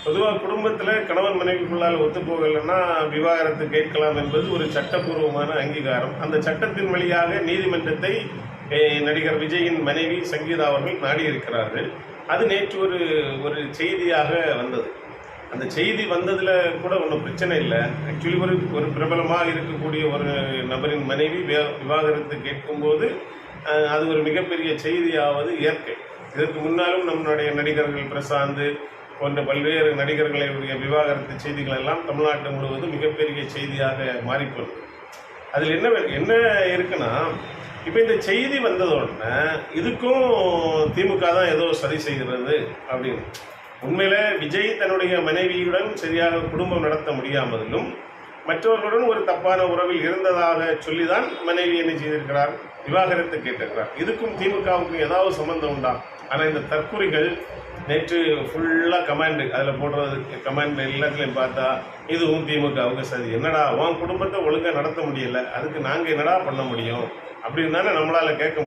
பொதுவாக குடும்பத்தில் கணவன் மனைவிக்குள்ளால் ஒத்துப்போகலைன்னா விவாகரத்து கேட்கலாம் என்பது ஒரு சட்டப்பூர்வமான அங்கீகாரம். அந்த சட்டத்தின் வழியாக நீதிமன்றத்தை நடிகர் விஜயின் மனைவி சங்கீதா அவர்கள் நாடியிருக்கிறார்கள். அது நேற்று ஒரு செய்தியாக வந்தது. அந்த செய்தி வந்ததில் கூட ஒன்றும் பிரச்சனை இல்லை. ஆக்சுவலி ஒரு பிரபலமாக இருக்கக்கூடிய ஒரு நபரின் மனைவி விவாகரத்து கேட்கும்போது அது ஒரு மிகப்பெரிய செய்தியாவது இயற்கை. இதற்கு முன்னாலும் நம்மளுடைய நடிகர்கள் பிரசாந்த் போன்ற பல்வேறு நடிகர்களுடைய விவாகரத்து செய்திகள் எல்லாம் தமிழ்நாட்டு முழுவதும் மிகப்பெரிய செய்தியாக மாறிப்போகுது. அதில் என்ன இருக்குன்னா, இப்போ இந்த செய்தி வந்ததோடனே இதுக்கும் திமுக தான் ஏதோ சதி செய்கிறது அப்படின்னு. உண்மையில விஜய் தன்னுடைய மனைவியுடன் சரியாக குடும்பம் நடத்த முடியாமலும் மற்றவர்களுடன் ஒரு தப்பான உறவில் இருந்ததாக சொல்லிதான் மனைவி என்ன செய்திருக்கிறார், விவாகரத்து கேட்டிருக்கிறார். இதுக்கும் திமுகவுக்கும் ஏதாவது சம்பந்தம் உண்டா? ஆனால் இந்த தற்குறிகள் நேற்று ஃபுல்லாக கமெண்ட் அதில் போடுறது, கமெண்ட் எல்லாத்துலேயும் பார்த்தா இதுவும் திமுகவுக்கு சதி. என்னடா உன் குடும்பத்தை ஒழுங்காக நடத்த முடியல, அதுக்கு நாங்கள் என்னடா பண்ண முடியும் அப்படின்னு தானே நம்மளால் கேட்க